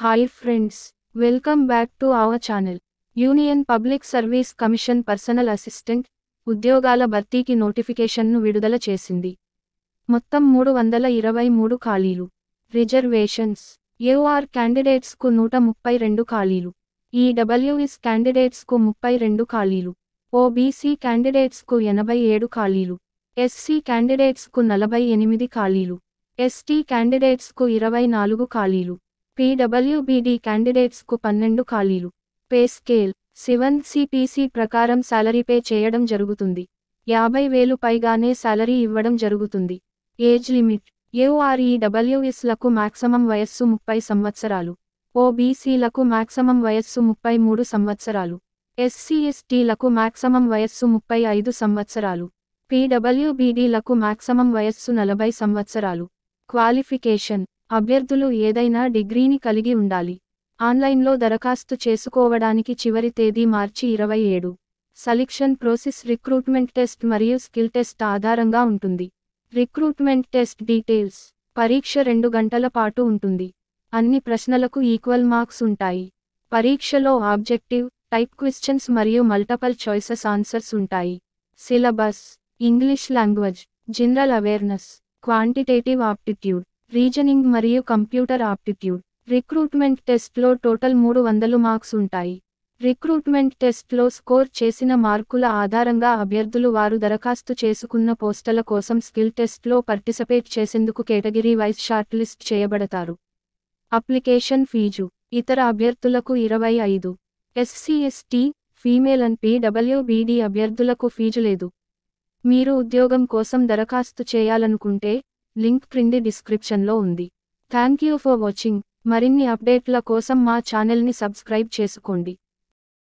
Hi friends, welcome back to our channel. Union public service commission personal assistant ఉద్యోగాల భర్తీకి నోటిఫికేషన్ను విడుదల చేసింది. మొత్తం 323 ఖాళీలు. రిజర్వేషన్స్ యూఆర్ క్యాండిడేట్స్కు 132 ఖాళీలు. ఈడబ్ల్యూఎస్ క్యాండిడేట్స్కు 32 ఖాళీలు. ఓబీసీ క్యాండిడేట్స్కు 87 ఖాళీలు. ఎస్సీ క్యాండిడేట్స్కు 48 ఖాళీలు. ఎస్టీ క్యాండిడేట్స్కు 24 ఖాళీలు. పీడబ్ల్యూబీడీ క్యాండిడేట్స్కు 12 ఖాళీలు. పే స్కేల్ 7CPC ప్రకారం సాలరీ పే చేయడం జరుగుతుంది. 50,000 పైగానే సాలరీ ఇవ్వడం జరుగుతుంది. ఏజ్ లిమిట్ యూఆర్ఈడబ్ల్యూఎస్లకు మాక్సిమం వయస్సు 30 సంవత్సరాలు. ఓబీసీలకు మాక్సిమం వయస్సు 33 సంవత్సరాలు. SC/STలకు మాక్సిమం వయస్సు 35 సంవత్సరాలు. పీడబ్ల్యూబీడీలకు మాక్సిమం వయస్సు 40 సంవత్సరాలు. క్వాలిఫికేషన్ అభ్యర్థులు ఏదైనా డిగ్రీని కలిగి ఉండాలి. ఆన్లైన్లో దరఖాస్తు చేసుకోవడానికి చివరి తేదీ మార్చి 27. సెలక్షన్ ప్రాసెస్ రిక్రూట్మెంట్ టెస్ట్ మరియు స్కిల్ టెస్ట్ ఆధారంగా ఉంటుంది. రిక్రూట్మెంట్ టెస్ట్ డీటెయిల్స్ పరీక్ష 2 గంటల పాటు ఉంటుంది. అన్ని ప్రశ్నలకు ఈక్వల్ మార్క్స్ ఉంటాయి. పరీక్షలో ఆబ్జెక్టివ్ టైప్ క్వశ్చన్స్ మరియు మల్టిపుల్ చాయిసెస్ ఆన్సర్స్ ఉంటాయి. Syllabus English language, general awareness, quantitative aptitude, reasoning మరియు కంప్యూటర్ ఆప్టిట్యూడ్. రిక్రూట్మెంట్ టెస్ట్లో టోటల్ 300 మార్క్స్ ఉంటాయి. రిక్రూట్మెంట్ టెస్ట్లో స్కోర్ చేసిన మార్కుల ఆధారంగా అభ్యర్థులు వారు దరఖాస్తు చేసుకున్న పోస్టుల కోసం స్కిల్ టెస్ట్లో పార్టిసిపేట్ చేసేందుకు కేటగిరీ వైజ్ షార్ట్ లిస్ట్ చేయబడతారు. అప్లికేషన్ ఫీజు ఇతర అభ్యర్థులకు 25. SC/ST, ఫీమేల్ అండ్ పీడబ్ల్యూబీడీ అభ్యర్థులకు ఫీజు లేదు. మీరు ఉద్యోగం కోసం దరఖాస్తు చేయాలనుకుంటే లింక్ క్రింది డిస్క్రిప్షన్లో ఉంది. Thank you for watching. మరిన్ని అప్డేట్ల కోసం మా ఛానల్ని సబ్స్క్రైబ్ చేసుకోండి.